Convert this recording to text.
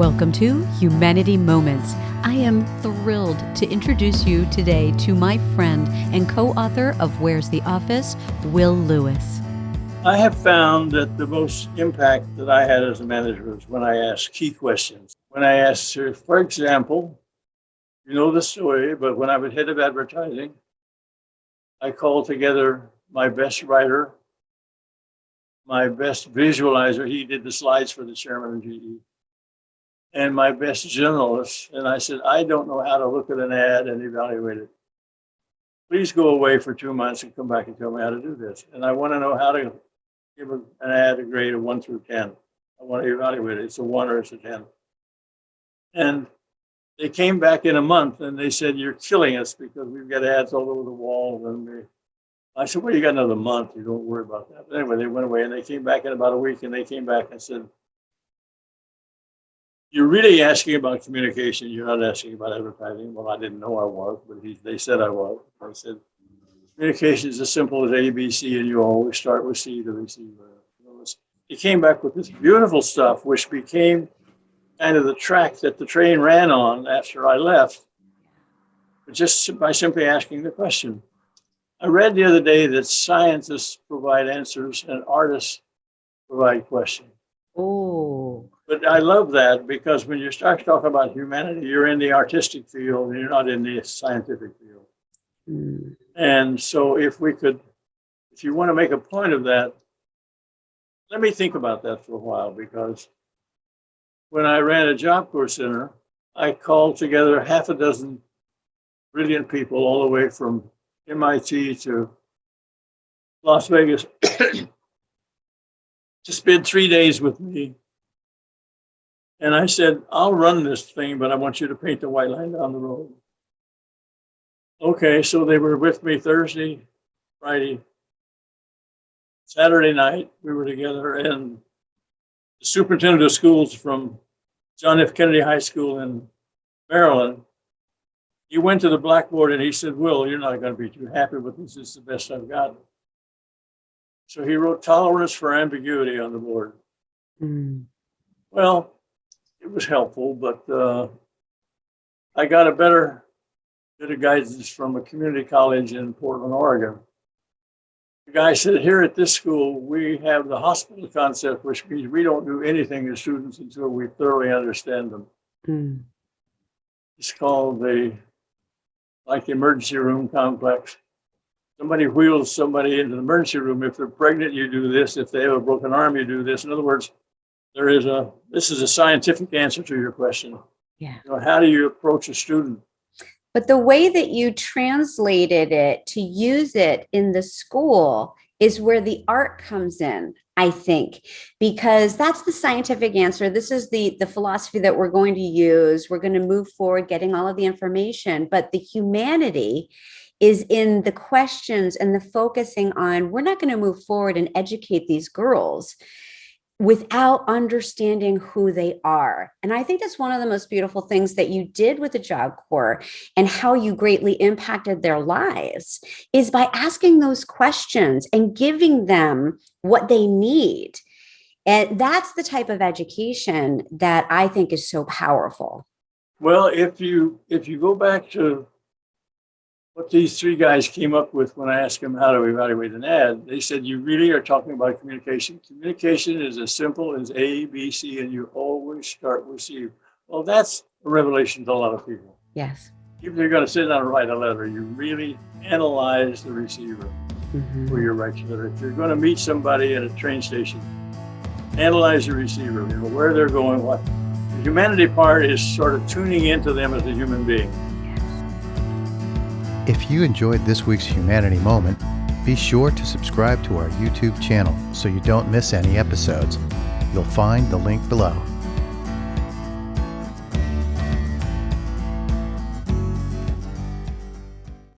Welcome to Humanity Moments. I am thrilled to introduce you today to my friend and co-author of Where's the Office, Will Lewis. I have found that the most impact that I had as a manager was when I asked key questions. When I asked her, for example, you know the story, but when I was head of advertising, I called together my best writer, my best visualizer. He did the slides for the chairman of GE. And my best journalist. And I said, I don't know how to look at an ad and evaluate it. Please go away for 2 months and come back and tell me how to do this. And I want to know how to give an ad a grade of 1 through 10. I want to evaluate it. It's a 1 or it's a 10. And they came back in a month and they said, you're killing us because we've got ads all over the wall. And I said, well, you got another month. You don't worry about that. But anyway, they went away and they came back in about a week and they came back and said, you're really asking about communication. You're not asking about advertising. Well, I didn't know I was, but they said I was. I said, communication is as simple as A, B, C, and you always start with C to receiver. He came back with this beautiful stuff, which became kind of the track that the train ran on after I left, but just by simply asking the question. I read the other day that scientists provide answers and artists provide questions. Oh. But I love that because when you start to talk about humanity, you're in the artistic field and you're not in the scientific field. Mm. And so if you want to make a point of that, let me think about that for a while, because when I ran a Job Corps Center, I called together half a dozen brilliant people all the way from MIT to Las Vegas to spend 3 days with me. And I said, I'll run this thing, but I want you to paint the white line down the road. Okay, so they were with me Thursday, Friday, Saturday night, we were together, and the superintendent of schools from John F. Kennedy High School in Maryland, he went to the blackboard and he said, Will, you're not going to be too happy with this. This is the best I've got. So he wrote tolerance for ambiguity on the board. Mm. Well, it was helpful, but I got a better bit of guidance from a community college in Portland, Oregon. The guy said, here at this school, we have the hospital concept, which means we don't do anything to students until we thoroughly understand them. Mm. It's called the emergency room complex. Somebody wheels somebody into the emergency room. If they're pregnant, you do this. If they have a broken arm, you do this. In other words, this is a scientific answer to your question. Yeah. You know, how do you approach a student? But the way that you translated it to use it in the school is where the art comes in, I think, because that's the scientific answer. This is the philosophy that we're going to use. We're going to move forward, getting all of the information, but the humanity is in the questions and the focusing on, we're not going to move forward and educate these girls without understanding who they are. And I think that's one of the most beautiful things that you did with the Job Corps and how you greatly impacted their lives is by asking those questions and giving them what they need. And that's the type of education that I think is so powerful. Well, if you go back to what these three guys came up with when I asked them how to evaluate an ad, they said, you really are talking about communication. Communication is as simple as A, B, C, and you always start with C. Well, that's a revelation to a lot of people. Yes. If you're going to sit down and write a letter, you really analyze the receiver before you write your letter. If you're going to meet somebody at a train station, analyze the receiver, you know, where they're going, what. The humanity part is sort of tuning into them as a human being. If you enjoyed this week's Humanity Moment, be sure to subscribe to our YouTube channel so you don't miss any episodes. You'll find the link below.